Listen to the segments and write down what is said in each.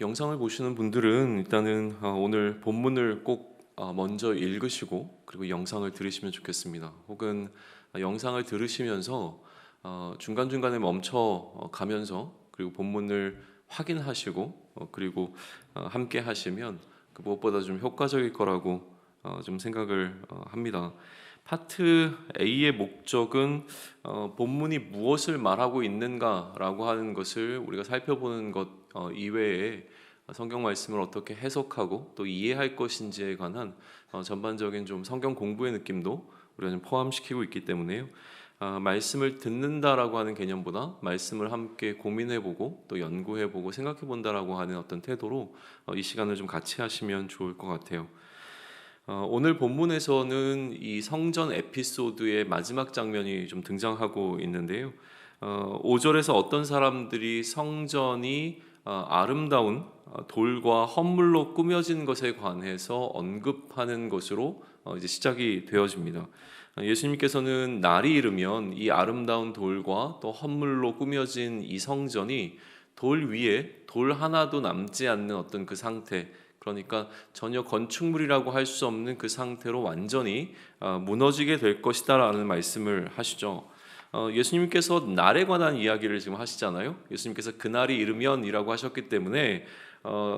영상을 보시는 분들은 일단은 오늘 본문을 꼭 먼저 읽으시고 그리고 영상을 들으시면 좋겠습니다. 혹은 영상을 들으시면서 중간중간에 멈춰 가면서 그리고 본문을 확인하시고 그리고 함께 하시면 그 무엇보다 좀 효과적일 거라고 좀 생각을 합니다. 파트 A의 목적은 본문이 무엇을 말하고 있는가라고 하는 것을 우리가 살펴보는 것 이외에 성경 말씀을 어떻게 해석하고 또 이해할 것인지에 관한 전반적인 좀 성경 공부의 느낌도 우리가 좀 포함시키고 있기 때문에요. 말씀을 듣는다라고 하는 개념보다 말씀을 함께 고민해보고 또 연구해보고 생각해본다라고 하는 어떤 태도로 이 시간을 좀 같이 하시면 좋을 것 같아요. 오늘 본문에서는 이 성전 에피소드의 마지막 장면이 좀 등장하고 있는데요. 5절에서 어떤 사람들이 성전이 아름다운 돌과 헌물로 꾸며진 것에 관해서 언급하는 것으로 이제 시작이 되어집니다. 예수님께서는 날이 이르면 이 아름다운 돌과 또 헌물로 꾸며진 이 성전이 돌 위에 돌 하나도 남지 않는 어떤 그 상태, 그러니까 전혀 건축물이라고 할 수 없는 그 상태로 완전히 무너지게 될 것이다라는 말씀을 하시죠. 예수님께서 날에 관한 이야기를 지금 하시잖아요. 예수님께서 그날이 이르면이라고 하셨기 때문에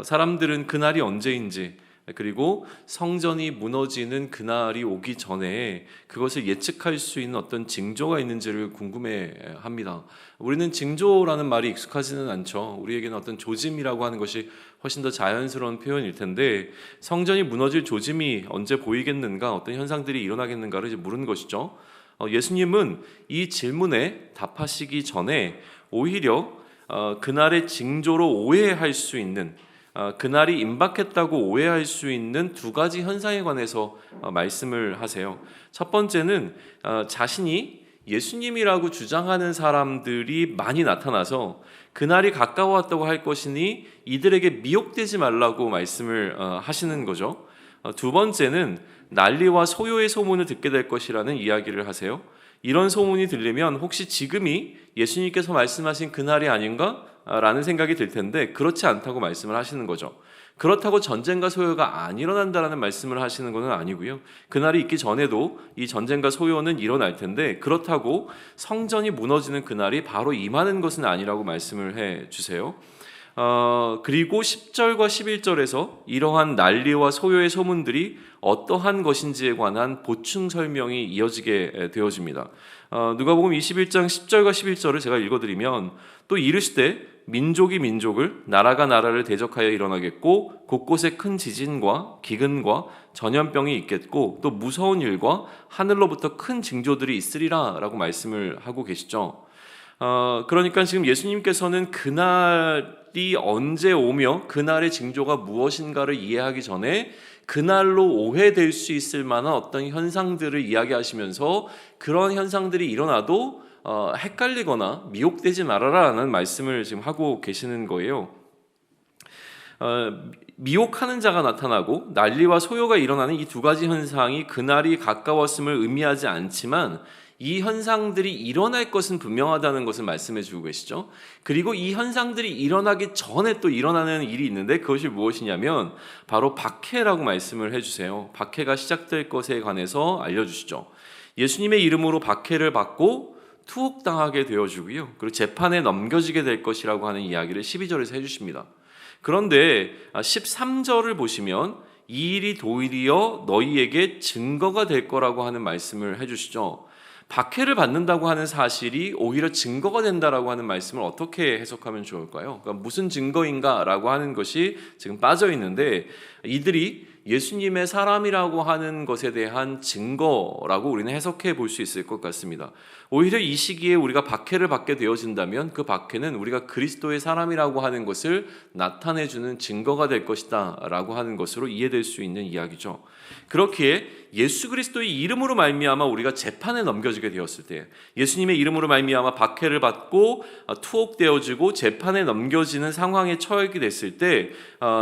사람들은 그날이 언제인지 그리고 성전이 무너지는 그날이 오기 전에 그것을 예측할 수 있는 어떤 징조가 있는지를 궁금해합니다. 우리는 징조라는 말이 익숙하지는 않죠. 우리에게는 어떤 조짐이라고 하는 것이 훨씬 더 자연스러운 표현일 텐데 성전이 무너질 조짐이 언제 보이겠는가, 어떤 현상들이 일어나겠는가를 이제 물은 것이죠. 예수님은 이 질문에 답하시기 전에 오히려 그날의 징조로 오해할 수 있는, 그날이 임박했다고 오해할 수 있는 두 가지 현상에 관해서 말씀을 하세요. 첫 번째는 자신이 예수님이라고 주장하는 사람들이 많이 나타나서 그날이 가까웠다고 할 것이니 이들에게 미혹되지 말라고 말씀을 하시는 거죠. 두 번째는 난리와 소요의 소문을 듣게 될 것이라는 이야기를 하세요. 이런 소문이 들리면 혹시 지금이 예수님께서 말씀하신 그날이 아닌가? 라는 생각이 들 텐데 그렇지 않다고 말씀을 하시는 거죠. 그렇다고 전쟁과 소요가 안 일어난다라는 말씀을 하시는 것은 아니고요. 그날이 있기 전에도 이 전쟁과 소요는 일어날 텐데 그렇다고 성전이 무너지는 그날이 바로 임하는 것은 아니라고 말씀을 해 주세요. 그리고 10절과 11절에서 이러한 난리와 소요의 소문들이 어떠한 것인지에 관한 보충 설명이 이어지게 되어집니다. 누가복음 21장 10절과 11절을 제가 읽어드리면 또 이르시되 민족이 민족을 나라가 나라를 대적하여 일어나겠고 곳곳에 큰 지진과 기근과 전염병이 있겠고 또 무서운 일과 하늘로부터 큰 징조들이 있으리라 라고 말씀을 하고 계시죠. 그러니까 지금 예수님께서는 그날이 언제 오며 그날의 징조가 무엇인가를 이해하기 전에 그날로 오해될 수 있을 만한 어떤 현상들을 이야기하시면서 그런 현상들이 일어나도 헷갈리거나 미혹되지 말아라라는 말씀을 지금 하고 계시는 거예요. 미혹하는 자가 나타나고 난리와 소요가 일어나는 이 두 가지 현상이 그날이 가까웠음을 의미하지 않지만 이 현상들이 일어날 것은 분명하다는 것을 말씀해 주고 계시죠. 그리고 이 현상들이 일어나기 전에 또 일어나는 일이 있는데 그것이 무엇이냐면 바로 박해라고 말씀을 해주세요. 박해가 시작될 것에 관해서 알려주시죠. 예수님의 이름으로 박해를 받고 투옥당하게 되어주고요. 그리고 재판에 넘겨지게 될 것이라고 하는 이야기를 12절에서 해주십니다. 그런데 13절을 보시면 이 일이 도리어 너희에게 증거가 될 거라고 하는 말씀을 해주시죠. 박해를 받는다고 하는 사실이 오히려 증거가 된다라고 하는 말씀을 어떻게 해석하면 좋을까요? 그러니까 무슨 증거인가라고 하는 것이 지금 빠져 있는데 이들이 예수님의 사람이라고 하는 것에 대한 증거라고 우리는 해석해 볼 수 있을 것 같습니다. 오히려 이 시기에 우리가 박해를 받게 되어진다면 그 박해는 우리가 그리스도의 사람이라고 하는 것을 나타내주는 증거가 될 것이다 라고 하는 것으로 이해될 수 있는 이야기죠. 그렇기에 예수 그리스도의 이름으로 말미암아 우리가 재판에 넘겨지게 되었을 때, 예수님의 이름으로 말미암아 박해를 받고 투옥되어지고 재판에 넘겨지는 상황에 처하게 됐을 때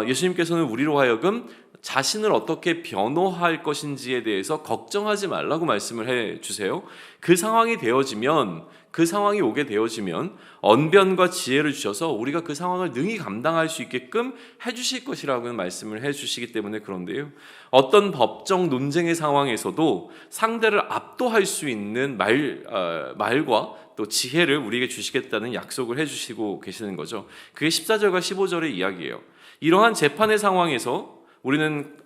예수님께서는 우리로 하여금 자신을 어떻게 변호할 것인지에 대해서 걱정하지 말라고 말씀을 해 주세요. 그 상황이 되어지면, 그 상황이 오게 되어지면 언변과 지혜를 주셔서 우리가 그 상황을 능히 감당할 수 있게끔 해주실 것이라고 말씀을 해주시기 때문에 그런데요, 어떤 법정 논쟁의 상황에서도 상대를 압도할 수 있는 말과 또 지혜를 우리에게 주시겠다는 약속을 해주시고 계시는 거죠. 그게 14절과 15절의 이야기예요. 이러한 재판의 상황에서 우리는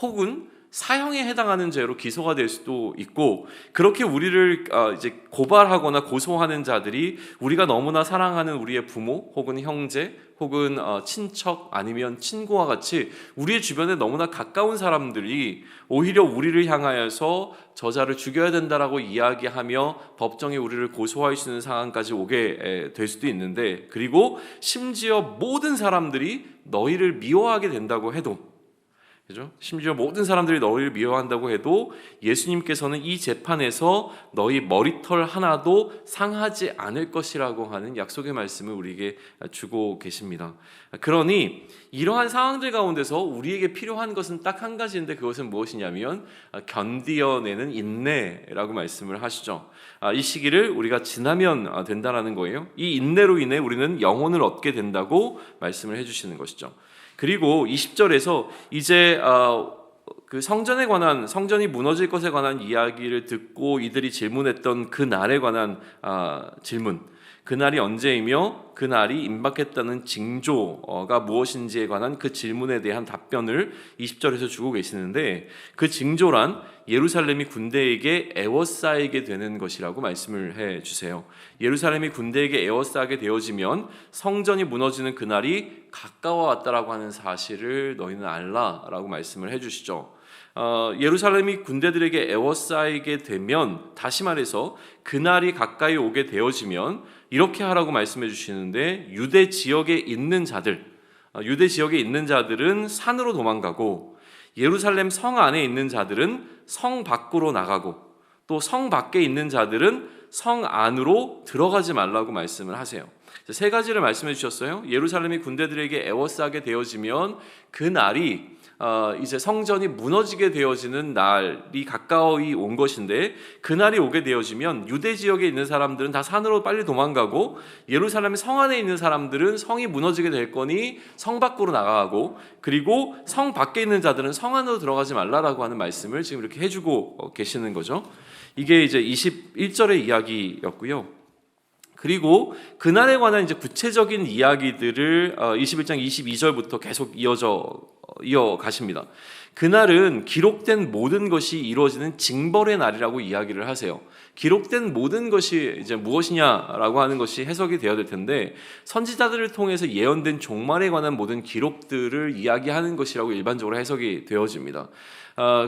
혹은 사형에 해당하는 죄로 기소가 될 수도 있고, 그렇게 우리를 이제 고발하거나 고소하는 자들이 우리가 너무나 사랑하는 우리의 부모 혹은 형제 혹은 친척 아니면 친구와 같이 우리의 주변에 너무나 가까운 사람들이 오히려 우리를 향하여서 저자를 죽여야 된다라고 이야기하며 법정에 우리를 고소할 수 있는 상황까지 오게 될 수도 있는데, 그리고 심지어 모든 사람들이 너희를 미워하게 된다고 해도, 그죠? 심지어 모든 사람들이 너희를 미워한다고 해도 예수님께서는 이 재판에서 너희 머리털 하나도 상하지 않을 것이라고 하는 약속의 말씀을 우리에게 주고 계십니다. 그러니 이러한 상황들 가운데서 우리에게 필요한 것은 딱 한 가지인데, 그것은 무엇이냐면 견디어내는 인내라고 말씀을 하시죠. 이 시기를 우리가 지나면 된다라는 거예요. 이 인내로 인해 우리는 영혼을 얻게 된다고 말씀을 해주시는 것이죠. 그리고 20절에서 이제 그 성전에 관한, 성전이 무너질 것에 관한 이야기를 듣고 이들이 질문했던 그 날에 관한 질문, 그 날이 언제이며 그 날이 임박했다는 징조가 무엇인지에 관한 그 질문에 대한 답변을 20절에서 주고 계시는데, 그 징조란 예루살렘이 군대에게 에워싸이게 되는 것이라고 말씀을 해 주세요. 예루살렘이 군대에게 에워싸게 되어지면 성전이 무너지는 그날이 가까워 왔다라고 하는 사실을 너희는 알라라고 말씀을 해 주시죠. 예루살렘이 군대들에게 에워싸이게 되면, 다시 말해서 그날이 가까이 오게 되어지면 이렇게 하라고 말씀해 주시는데, 유대 지역에 있는 자들은 산으로 도망가고, 예루살렘 성 안에 있는 자들은 성 밖으로 나가고, 또 성 밖에 있는 자들은 성 안으로 들어가지 말라고 말씀을 하세요. 세 가지를 말씀해 주셨어요. 예루살렘이 군대들에게 에워싸게 되어지면 그 날이 이제 성전이 무너지게 되어지는 날이 가까이 온 것인데, 그날이 오게 되어지면 유대 지역에 있는 사람들은 다 산으로 빨리 도망가고, 예루살렘 성 안에 있는 사람들은 성이 무너지게 될 거니 성 밖으로 나가고, 그리고 성 밖에 있는 자들은 성 안으로 들어가지 말라라고 하는 말씀을 지금 이렇게 해주고 계시는 거죠. 이게 이제 21절의 이야기였고요. 그리고 그날에 관한 이제 구체적인 이야기들을 21장 22절부터 계속 이어가십니다. 그날은 기록된 모든 것이 이루어지는 징벌의 날이라고 이야기를 하세요. 기록된 모든 것이 이제 무엇이냐라고 하는 것이 해석이 되어야 될 텐데, 선지자들을 통해서 예언된 종말에 관한 모든 기록들을 이야기하는 것이라고 일반적으로 해석이 되어집니다.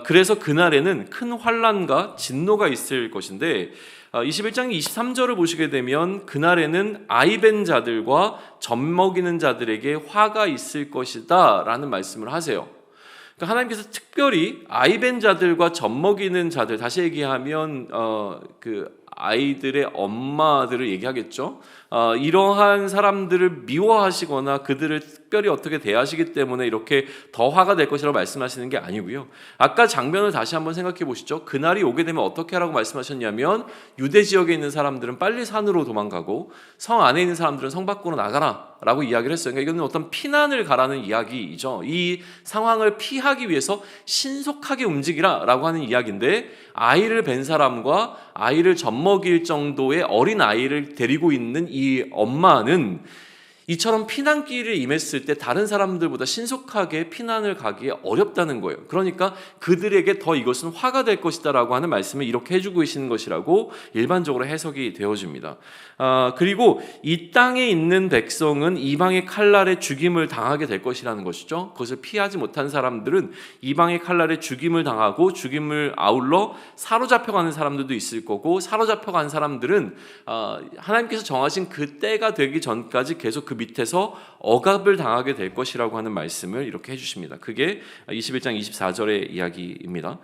그래서 그날에는 큰 환난과 진노가 있을 것인데, 21장 23절을 보시게 되면 그날에는 아이벤 자들과 젖먹이는 자들에게 화가 있을 것이다 라는 말씀을 하세요. 그러니까 하나님께서 특별히 아이벤 자들과 젖먹이는 자들, 다시 얘기하면 그 아이들의 엄마들을 얘기하겠죠. 이러한 사람들을 미워하시거나 그들을 특별히 어떻게 대하시기 때문에 이렇게 더 화가 될 것이라고 말씀하시는 게 아니고요. 아까 장면을 다시 한번 생각해 보시죠. 그날이 오게 되면 어떻게 하라고 말씀하셨냐면, 유대 지역에 있는 사람들은 빨리 산으로 도망가고 성 안에 있는 사람들은 성 밖으로 나가라 라고 이야기를 했어요. 그러니까 이거는 어떤 피난을 가라는 이야기이죠. 이 상황을 피하기 위해서 신속하게 움직이라 라고 하는 이야기인데, 아이를 뵌 사람과 아이를 젖먹일 정도의 어린 아이를 데리고 있는 이 엄마는 이처럼 피난길을 임했을 때 다른 사람들보다 신속하게 피난을 가기에 어렵다는 거예요. 그러니까 그들에게 더 이것은 화가 될 것이다 라고 하는 말씀을 이렇게 해주고 계시는 것이라고 일반적으로 해석이 되어집니다. 그리고 이 땅에 있는 백성은 이방의 칼날에 죽임을 당하게 될 것이라는 것이죠. 그것을 피하지 못한 사람들은 이방의 칼날에 죽임을 당하고, 죽임을 아울러 사로잡혀가는 사람들도 있을 거고, 사로잡혀간 사람들은 하나님께서 정하신 그 때가 되기 전까지 계속 그 밑에서 억압을 당하게 될 것이라고 하는 말씀을 이렇게 해주십니다. 그게 21장 24절의 이야기입니다.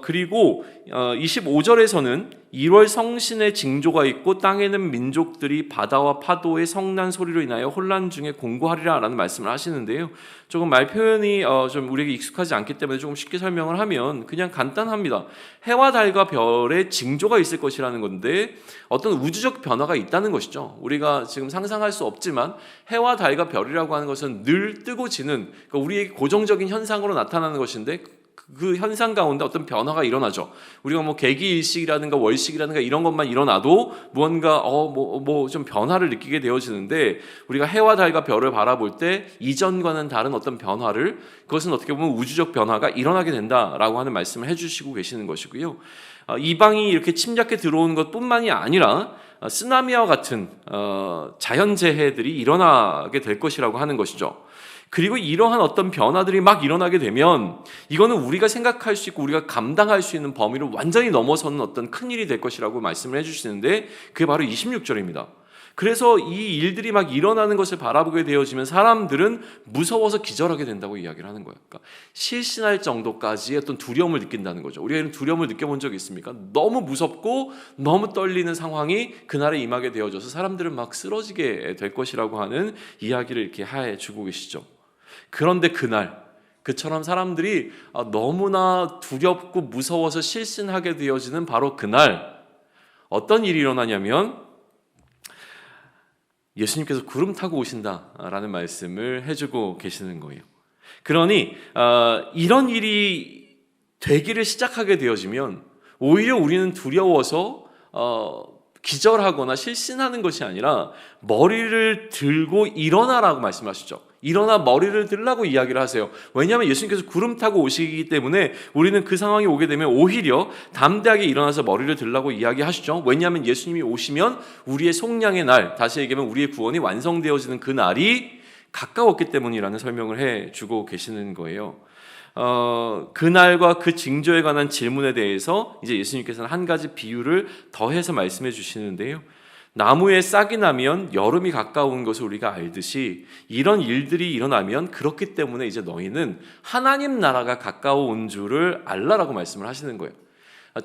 그리고 25절에서는 2월 성신의 징조가 있고 땅에는 민족들이 바다와 파도의 성난 소리로 인하여 혼란 중에 공고하리라 라는 말씀을 하시는데요. 조금 말 표현이 좀 우리에게 익숙하지 않기 때문에 조금 쉽게 설명을 하면 그냥 간단합니다. 해와 달과 별의 징조가 있을 것이라는 건데 어떤 우주적 변화가 있다는 것이죠. 우리가 지금 상상할 수 없지만 해와 달과 별이라고 하는 것은 늘 뜨고 지는, 그러니까 우리에게 고정적인 현상으로 나타나는 것인데 그 현상 가운데 어떤 변화가 일어나죠. 우리가 뭐 개기일식이라든가 월식이라든가 이런 것만 일어나도 무언가 좀 변화를 느끼게 되어지는데, 우리가 해와 달과 별을 바라볼 때 이전과는 다른 어떤 변화를, 그것은 어떻게 보면 우주적 변화가 일어나게 된다라고 하는 말씀을 해주시고 계시는 것이고요. 이방이 이렇게 침략해 들어오는 것뿐만이 아니라 쓰나미와 같은 자연재해들이 일어나게 될 것이라고 하는 것이죠. 그리고 이러한 어떤 변화들이 막 일어나게 되면 이거는 우리가 생각할 수 있고 우리가 감당할 수 있는 범위를 완전히 넘어서는 어떤 큰일이 될 것이라고 말씀을 해주시는데, 그게 바로 26절입니다. 그래서 이 일들이 막 일어나는 것을 바라보게 되어지면 사람들은 무서워서 기절하게 된다고 이야기를 하는 거예요. 그러니까 실신할 정도까지의 어떤 두려움을 느낀다는 거죠. 우리가 이런 두려움을 느껴본 적이 있습니까? 너무 무섭고 너무 떨리는 상황이 그날에 임하게 되어져서 사람들은 막 쓰러지게 될 것이라고 하는 이야기를 이렇게 해주고 계시죠. 그런데 그처럼 사람들이 너무나 두렵고 무서워서 실신하게 되어지는 바로 그날 어떤 일이 일어나냐면 예수님께서 구름 타고 오신다라는 말씀을 해주고 계시는 거예요. 그러니 이런 일이 되기를 시작하게 되어지면 오히려 우리는 두려워서 기절하거나 실신하는 것이 아니라 머리를 들고 일어나라고 말씀하시죠. 일어나 머리를 들라고 이야기를 하세요. 왜냐하면 예수님께서 구름 타고 오시기 때문에 우리는 그 상황이 오게 되면 오히려 담대하게 일어나서 머리를 들라고 이야기하시죠. 왜냐하면 예수님이 오시면 우리의 속량의 날, 다시 얘기하면 우리의 구원이 완성되어지는 그 날이 가까웠기 때문이라는 설명을 해주고 계시는 거예요. 그날과 그 징조에 관한 질문에 대해서 이제 예수님께서는 한 가지 비유를 더해서 말씀해 주시는데요. 나무에 싹이 나면 여름이 가까운 것을 우리가 알듯이 이런 일들이 일어나면 그렇기 때문에 이제 너희는 하나님 나라가 가까운 줄을 알라라고 말씀을 하시는 거예요.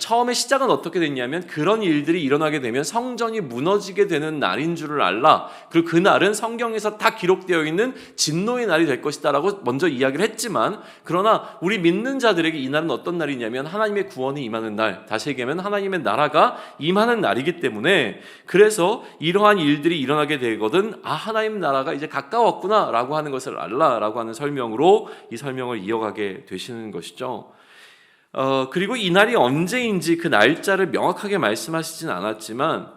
처음에 시작은 어떻게 됐냐면 그런 일들이 일어나게 되면 성전이 무너지게 되는 날인 줄을 알라. 그리고 그 날은 성경에서 다 기록되어 있는 진노의 날이 될 것이다 라고 먼저 이야기를 했지만, 그러나 우리 믿는 자들에게 이 날은 어떤 날이냐면 하나님의 구원이 임하는 날, 다시 얘기하면 하나님의 나라가 임하는 날이기 때문에, 그래서 이러한 일들이 일어나게 되거든 하나님 나라가 이제 가까웠구나 라고 하는 것을 알라 라고 하는 설명으로 이 설명을 이어가게 되시는 것이죠. 그리고 이 날이 언제인지 그 날짜를 명확하게 말씀하시진 않았지만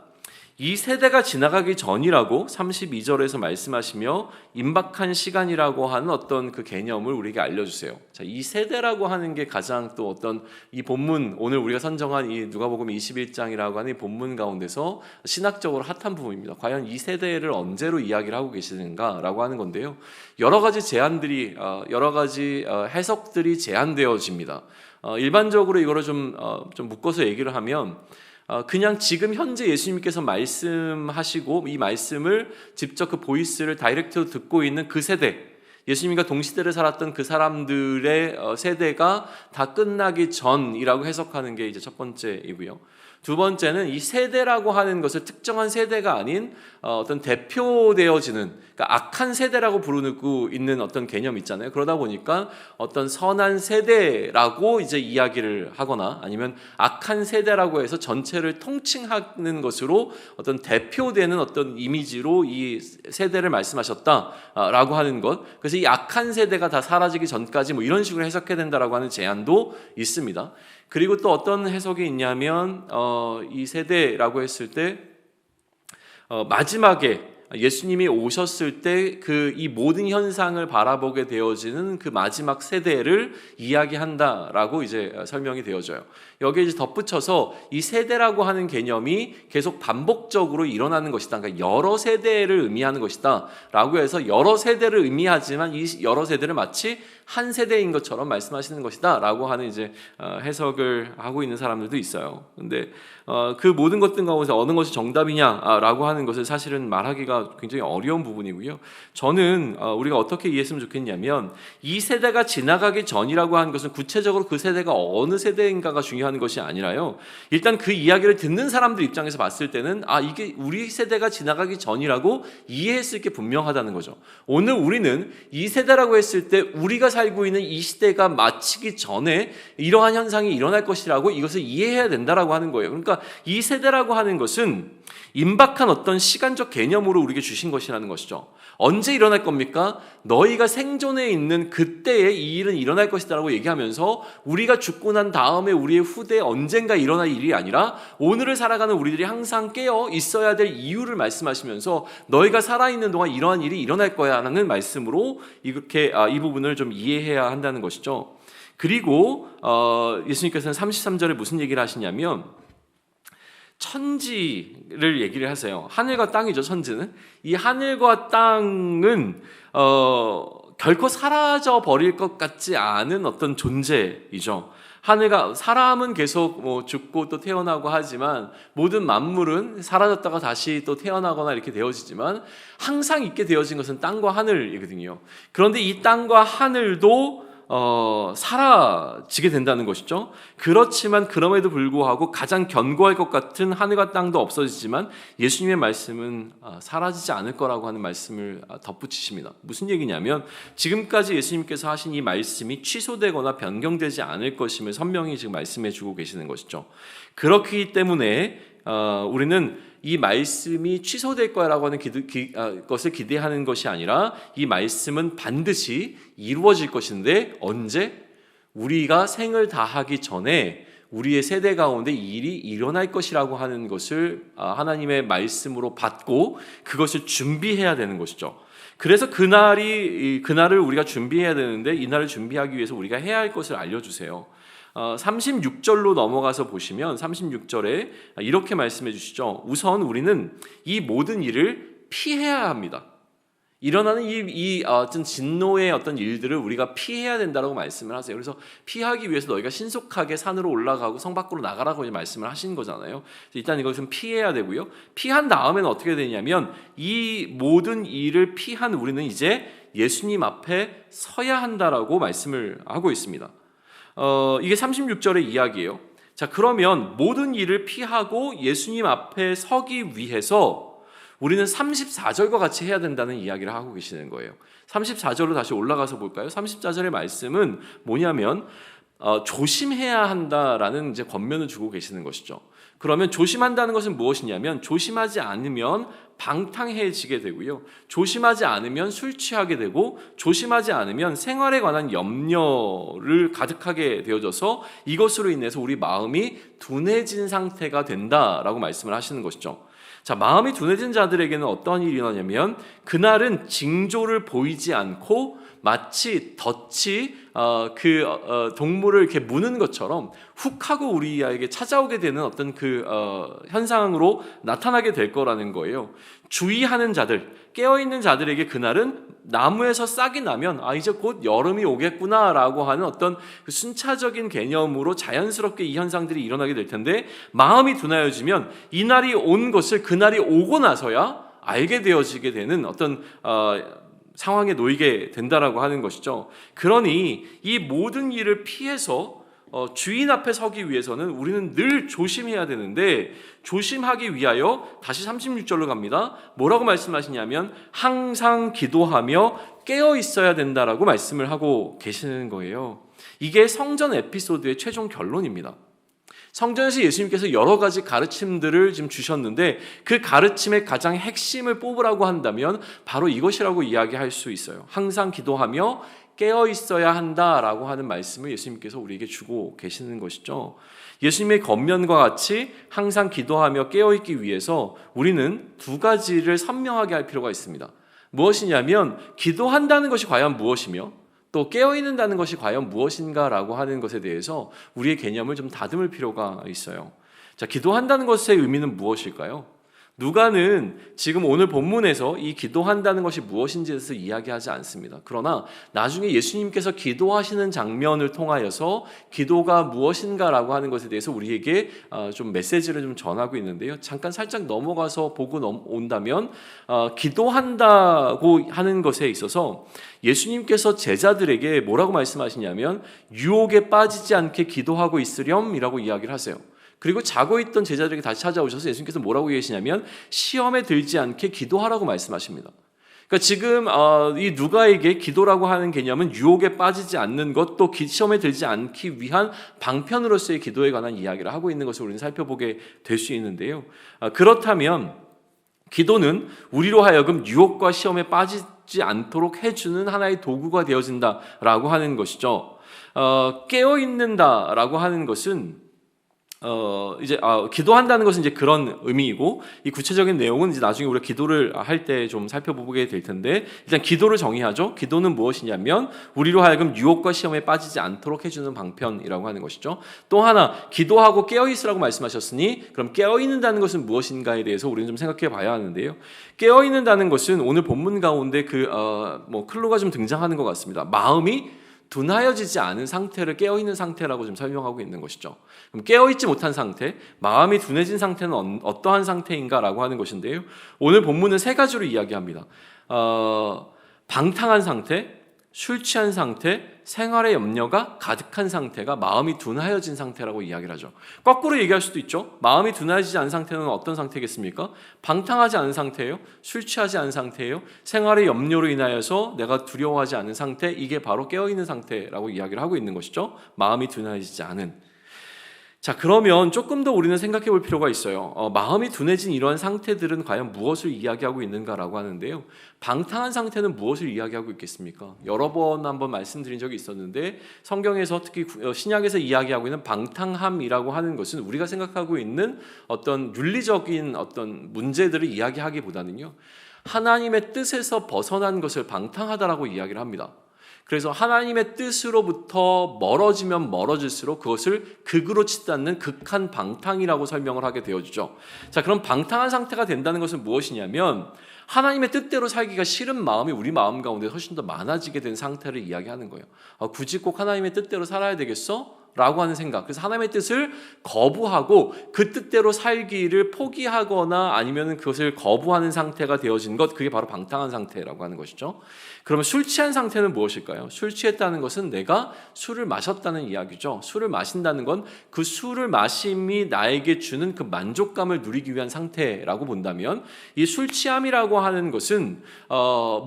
이 세대가 지나가기 전이라고 32절에서 말씀하시며 임박한 시간이라고 하는 어떤 그 개념을 우리에게 알려주세요. 자, 이 세대라고 하는 게 가장 또 어떤 이 본문, 오늘 우리가 선정한 이 누가복음 21장이라고 하는 이 본문 가운데서 신학적으로 핫한 부분입니다. 과연 이 세대를 언제로 이야기를 하고 계시는가라고 하는 건데요. 여러 가지 제안들이, 여러 가지 해석들이 제안되어집니다. 일반적으로 이거를 좀 묶어서 얘기를 하면 그냥 지금 현재 예수님께서 말씀하시고 이 말씀을 직접 그 보이스를 다이렉트로 듣고 있는 그 세대, 예수님과 동시대를 살았던 그 사람들의 세대가 다 끝나기 전이라고 해석하는 게 이제 첫 번째이고요. 두 번째는 이 세대라고 하는 것을 특정한 세대가 아닌 어떤 대표되어지는, 그러니까 악한 세대라고 부르고 있는 어떤 개념이 있잖아요. 그러다 보니까 어떤 선한 세대라고 이제 이야기를 하거나 아니면 악한 세대라고 해서 전체를 통칭하는 것으로 어떤 대표되는 어떤 이미지로 이 세대를 말씀하셨다라고 하는 것. 그래서 이 악한 세대가 다 사라지기 전까지 뭐 이런 식으로 해석해야 된다라고 하는 제안도 있습니다. 그리고 또 어떤 해석이 있냐면 이 세대라고 했을 때 마지막에 예수님이 오셨을 때 그 이 모든 현상을 바라보게 되어지는 그 마지막 세대를 이야기한다라고 이제 설명이 되어져요. 여기에 이제 덧붙여서 이 세대라고 하는 개념이 계속 반복적으로 일어나는 것이다. 그러니까 여러 세대를 의미하는 것이다라고 해서 여러 세대를 의미하지만 이 여러 세대를 마치 한 세대인 것처럼 말씀하시는 것이다라고 하는 이제 해석을 하고 있는 사람들도 있어요. 근데 그 모든 것들 가운데 어느 것이 정답이냐라고 하는 것을 사실은 말하기가 이해하기가 굉장히 어려운 부분이고요. 저는 우리가 어떻게 이해했으면 좋겠냐면 이 세대가 지나가기 전이라고 하는 것은 구체적으로 그 세대가 어느 세대인가가 중요한 것이 아니라요. 일단 그 이야기를 듣는 사람들 입장에서 봤을 때는 이게 우리 세대가 지나가기 전이라고 이해했을 게 분명하다는 거죠. 오늘 우리는 이 세대라고 했을 때 우리가 살고 있는 이 시대가 마치기 전에 이러한 현상이 일어날 것이라고 이것을 이해해야 된다라고 하는 거예요. 그러니까 이 세대라고 하는 것은 임박한 어떤 시간적 개념으로 우리에게 주신 것이라는 것이죠. 언제 일어날 겁니까? 너희가 생존해 있는 그때에 이 일은 일어날 것이다라고 얘기하면서 우리가 죽고 난 다음에 우리의 후대에 언젠가 일어날 일이 아니라 오늘을 살아가는 우리들이 항상 깨어 있어야 될 이유를 말씀하시면서 너희가 살아있는 동안 이러한 일이 일어날 거야 라는 말씀으로 이렇게 이 부분을 좀 이해해야 한다는 것이죠. 그리고 예수님께서는 33절에 무슨 얘기를 하시냐면 천지를 얘기를 하세요. 하늘과 땅이죠. 천지는. 이 하늘과 땅은 결코 사라져 버릴 것 같지 않은 어떤 존재이죠. 하늘과 사람은 계속 죽고 또 태어나고 하지만 모든 만물은 사라졌다가 다시 또 태어나거나 이렇게 되어지지만 항상 있게 되어진 것은 땅과 하늘이거든요. 그런데 이 땅과 하늘도 사라지게 된다는 것이죠. 그렇지만 그럼에도 불구하고 가장 견고할 것 같은 하늘과 땅도 없어지지만 예수님의 말씀은 사라지지 않을 거라고 하는 말씀을 덧붙이십니다. 무슨 얘기냐면 지금까지 예수님께서 하신 이 말씀이 취소되거나 변경되지 않을 것임을 선명히 지금 말씀해 주고 계시는 것이죠. 그렇기 때문에 우리는 이 말씀이 취소될 거라고 하는 것을 기대하는 것이 아니라 이 말씀은 반드시 이루어질 것인데 언제? 우리가 생을 다하기 전에 우리의 세대 가운데 이 일이 일어날 것이라고 하는 것을 하나님의 말씀으로 받고 그것을 준비해야 되는 것이죠. 그래서 그날을 우리가 준비해야 되는데 이날을 준비하기 위해서 우리가 해야 할 것을 알려주세요. 36절로 넘어가서 보시면 36절에 이렇게 말씀해 주시죠. 우선 우리는 이 모든 일을 피해야 합니다. 일어나는 이 어떤 진노의 어떤 일들을 우리가 피해야 된다라고 말씀을 하세요. 그래서 피하기 위해서 너희가 신속하게 산으로 올라가고 성 밖으로 나가라고 말씀을 하신 거잖아요. 일단 이것은 피해야 되고요. 피한 다음에는 어떻게 되냐면 이 모든 일을 피한 우리는 이제 예수님 앞에 서야 한다라고 말씀을 하고 있습니다. 이게 36절의 이야기예요. 자, 그러면 모든 일을 피하고 예수님 앞에 서기 위해서 우리는 34절과 같이 해야 된다는 이야기를 하고 계시는 거예요. 34절로 다시 올라가서 볼까요? 34절의 말씀은 뭐냐면 조심해야 한다라는 이제 권면을 주고 계시는 것이죠. 그러면 조심한다는 것은 무엇이냐면 조심하지 않으면 방탕해지게 되고요. 조심하지 않으면 술 취하게 되고 조심하지 않으면 생활에 관한 염려를 가득하게 되어져서 이것으로 인해서 우리 마음이 둔해진 상태가 된다라고 말씀을 하시는 것이죠. 자, 마음이 둔해진 자들에게는 어떤 일이 일어나냐면 그날은 징조를 보이지 않고 마치 덫이 동물을 이렇게 무는 것처럼 훅 하고 우리에게 찾아오게 되는 어떤 현상으로 나타나게 될 거라는 거예요. 주의하는 자들, 깨어있는 자들에게 그날은 나무에서 싹이 나면 이제 곧 여름이 오겠구나라고 하는 어떤 순차적인 개념으로 자연스럽게 이 현상들이 일어나게 될 텐데 마음이 둔하여지면 이 날이 온 것을 그날이 오고 나서야 알게 되어지게 되는 어떤 상황에 놓이게 된다라고 하는 것이죠. 그러니 이 모든 일을 피해서 주인 앞에 서기 위해서는 우리는 늘 조심해야 되는데 조심하기 위하여 다시 36절로 갑니다. 뭐라고 말씀하시냐면 항상 기도하며 깨어 있어야 된다라고 말씀을 하고 계시는 거예요. 이게 성전 에피소드의 최종 결론입니다. 성전에서 예수님께서 여러 가지 가르침들을 지금 주셨는데 그 가르침의 가장 핵심을 뽑으라고 한다면 바로 이것이라고 이야기할 수 있어요. 항상 기도하며 깨어 있어야 한다라고 하는 말씀을 예수님께서 우리에게 주고 계시는 것이죠. 예수님의 겉면과 같이 항상 기도하며 깨어 있기 위해서 우리는 두 가지를 선명하게 할 필요가 있습니다. 무엇이냐면 기도한다는 것이 과연 무엇이며 또 깨어있는다는 것이 과연 무엇인가라고 하는 것에 대해서 우리의 개념을 좀 다듬을 필요가 있어요. 자, 기도한다는 것의 의미는 무엇일까요? 누가는 지금 오늘 본문에서 이 기도한다는 것이 무엇인지에 대해서 이야기하지 않습니다. 그러나 나중에 예수님께서 기도하시는 장면을 통하여서 기도가 무엇인가라고 하는 것에 대해서 우리에게 좀 메시지를 좀 전하고 있는데요. 잠깐 살짝 넘어가서 보고 온다면 기도한다고 하는 것에 있어서 예수님께서 제자들에게 뭐라고 말씀하시냐면 유혹에 빠지지 않게 기도하고 있으렴이라고 이야기를 하세요. 그리고 자고 있던 제자들에게 다시 찾아오셔서 예수님께서 뭐라고 계시냐면 시험에 들지 않게 기도하라고 말씀하십니다. 그러니까 지금 이 누가에게 기도라고 하는 개념은 유혹에 빠지지 않는 것, 또 시험에 들지 않기 위한 방편으로서의 기도에 관한 이야기를 하고 있는 것을 우리는 살펴보게 될 수 있는데요. 그렇다면 기도는 우리로 하여금 유혹과 시험에 빠지지 않도록 해주는 하나의 도구가 되어진다라고 하는 것이죠. 깨어있는다라고 하는 것은 기도한다는 것은 이제 그런 의미이고, 이 구체적인 내용은 이제 나중에 우리가 기도를 할 때 좀 살펴보게 될 텐데, 일단 기도를 정의하죠. 기도는 무엇이냐면 우리로 하여금 유혹과 시험에 빠지지 않도록 해주는 방편이라고 하는 것이죠. 또 하나, 기도하고 깨어있으라고 말씀하셨으니 그럼 깨어있는다는 것은 무엇인가에 대해서 우리는 좀 생각해 봐야 하는데요. 깨어있는다는 것은 오늘 본문 가운데 클로가 좀 등장하는 것 같습니다. 마음이 둔하여지지 않은 상태를 깨어있는 상태라고 좀 설명하고 있는 것이죠. 그럼 깨어있지 못한 상태, 마음이 둔해진 상태는 어떠한 상태인가라고 하는 것인데요. 오늘 본문은 세 가지로 이야기합니다. 방탕한 상태, 술 취한 상태, 생활의 염려가 가득한 상태가 마음이 둔하여진 상태라고 이야기를 하죠. 거꾸로 얘기할 수도 있죠. 마음이 둔하여지지 않은 상태는 어떤 상태겠습니까? 방탕하지 않은 상태예요. 술 취하지 않은 상태예요. 생활의 염려로 인하여서 내가 두려워하지 않은 상태, 이게 바로 깨어있는 상태라고 이야기를 하고 있는 것이죠. 마음이 둔하여지지 않은. 자, 그러면 조금 더 우리는 생각해 볼 필요가 있어요. 마음이 둔해진 이러한 상태들은 과연 무엇을 이야기하고 있는가라고 하는데요. 방탕한 상태는 무엇을 이야기하고 있겠습니까? 여러 번 한번 말씀드린 적이 있었는데, 성경에서 특히 신약에서 이야기하고 있는 방탕함이라고 하는 것은 우리가 생각하고 있는 어떤 윤리적인 어떤 문제들을 이야기하기보다는요, 하나님의 뜻에서 벗어난 것을 방탕하다라고 이야기를 합니다. 그래서 하나님의 뜻으로부터 멀어지면 멀어질수록 그것을 극으로 치닫는 극한 방탕이라고 설명을 하게 되어주죠. 자, 그럼 방탕한 상태가 된다는 것은 무엇이냐면 하나님의 뜻대로 살기가 싫은 마음이 우리 마음 가운데 훨씬 더 많아지게 된 상태를 이야기하는 거예요. 굳이 꼭 하나님의 뜻대로 살아야 되겠어? 라고 하는 생각. 그래서 하나님의 뜻을 거부하고 그 뜻대로 살기를 포기하거나 아니면 그것을 거부하는 상태가 되어진 것, 그게 바로 방탕한 상태라고 하는 것이죠. 그러면 술 취한 상태는 무엇일까요? 술 취했다는 것은 내가 술을 마셨다는 이야기죠. 술을 마신다는 건 그 술을 마심이 나에게 주는 그 만족감을 누리기 위한 상태라고 본다면, 이 술 취함이라고 하는 것은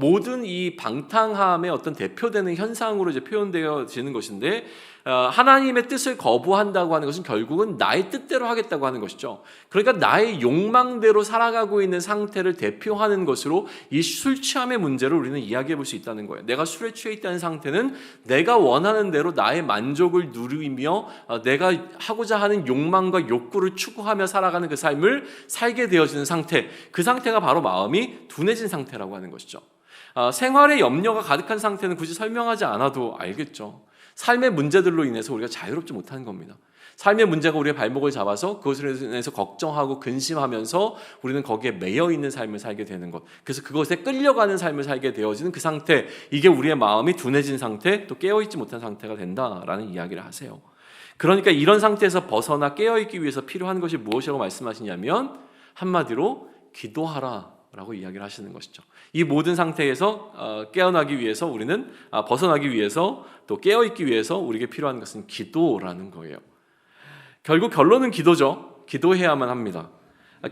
모든 이 방탕함의 어떤 대표되는 현상으로 이제 표현되어지는 것인데, 하나님의 뜻을 거부한다고 하는 것은 결국은 나의 뜻대로 하겠다고 하는 것이죠. 그러니까 나의 욕망대로 살아가고 있는 상태를 대표하는 것으로 이 술 취함의 문제를 우리는 이야기해 볼 수 있다는 거예요. 내가 술에 취해 있다는 상태는 내가 원하는 대로 나의 만족을 누리며 내가 하고자 하는 욕망과 욕구를 추구하며 살아가는 그 삶을 살게 되어지는 상태, 그 상태가 바로 마음이 둔해진 상태라고 하는 것이죠. 생활의 염려가 가득한 상태는 굳이 설명하지 않아도 알겠죠. 삶의 문제들로 인해서 우리가 자유롭지 못하는 겁니다. 삶의 문제가 우리의 발목을 잡아서 그것으로 인해서 걱정하고 근심하면서 우리는 거기에 매여 있는 삶을 살게 되는 것, 그래서 그것에 끌려가는 삶을 살게 되어지는 그 상태, 이게 우리의 마음이 둔해진 상태, 또 깨어있지 못한 상태가 된다라는 이야기를 하세요. 그러니까 이런 상태에서 벗어나 깨어있기 위해서 필요한 것이 무엇이라고 말씀하시냐면 한마디로 기도하라 라고 이야기를 하시는 것이죠. 이 모든 상태에서 깨어나기 위해서 우리는 벗어나기 위해서 또 깨어있기 위해서 우리에게 필요한 것은 기도라는 거예요. 결국 결론은 기도죠. 기도해야만 합니다.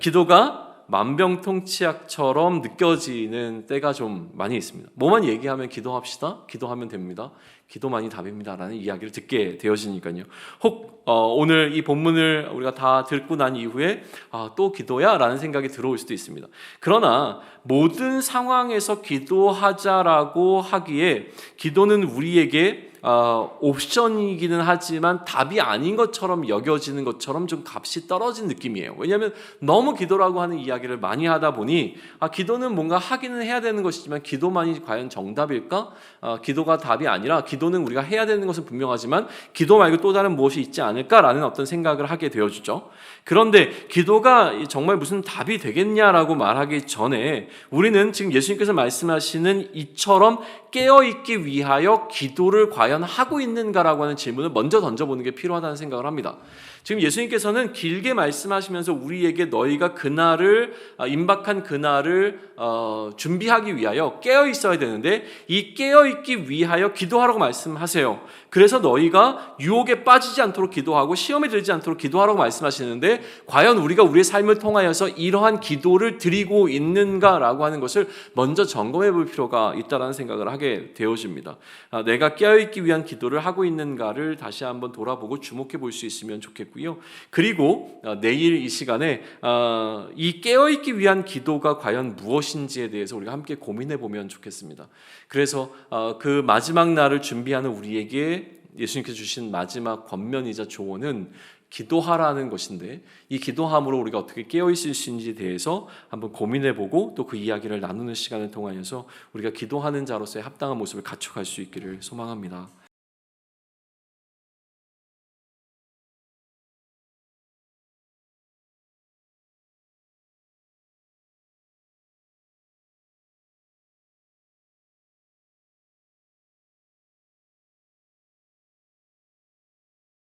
기도가 만병통치약처럼 느껴지는 때가 좀 많이 있습니다. 뭐만 얘기하면 기도합시다, 기도하면 됩니다, 기도만이 답입니다 라는 이야기를 듣게 되어지니까요. 혹 오늘 이 본문을 우리가 다 듣고 난 이후에 또 기도야? 라는 생각이 들어올 수도 있습니다. 그러나 모든 상황에서 기도하자라고 하기에 기도는 우리에게 옵션이기는 하지만 답이 아닌 것처럼 여겨지는 것처럼 좀 값이 떨어진 느낌이에요. 왜냐하면 너무 기도라고 하는 이야기를 많이 하다 보니 기도는 뭔가 하기는 해야 되는 것이지만 기도만이 과연 정답일까? 기도가 답이 아니라 기도는 우리가 해야 되는 것은 분명하지만 기도 말고 또 다른 무엇이 있지 않을까라는 어떤 생각을 하게 되어주죠. 그런데 기도가 정말 무슨 답이 되겠냐라고 말하기 전에 우리는 지금 예수님께서 말씀하시는 이처럼 깨어있기 위하여 기도를 과연 하고 있는가라고 하는 질문을 먼저 던져보는 게 필요하다는 생각을 합니다. 지금 예수님께서는 길게 말씀하시면서 우리에게 너희가 그날을 임박한 그날을 준비하기 위하여 깨어 있어야 되는데 이 깨어 있기 위하여 기도하라고 말씀하세요. 그래서 너희가 유혹에 빠지지 않도록 기도하고 시험에 들지 않도록 기도하라고 말씀하시는데 과연 우리가 우리의 삶을 통하여서 이러한 기도를 드리고 있는가라고 하는 것을 먼저 점검해 볼 필요가 있다는 생각을 하게 되어집니다. 내가 깨어 있기 위한 기도를 하고 있는가를 다시 한번 돌아보고 주목해 볼 수 있으면 좋겠고요. 그리고 내일 이 시간에 이 깨어있기 위한 기도가 과연 무엇인지에 대해서 우리가 함께 고민해 보면 좋겠습니다. 그래서 그 마지막 날을 준비하는 우리에게 예수님께서 주신 마지막 권면이자 조언은 기도하라는 것인데 이 기도함으로 우리가 어떻게 깨어있을 수 있는지에 대해서 한번 고민해보고 또 그 이야기를 나누는 시간을 통하여서 우리가 기도하는 자로서의 합당한 모습을 갖춰갈 수 있기를 소망합니다.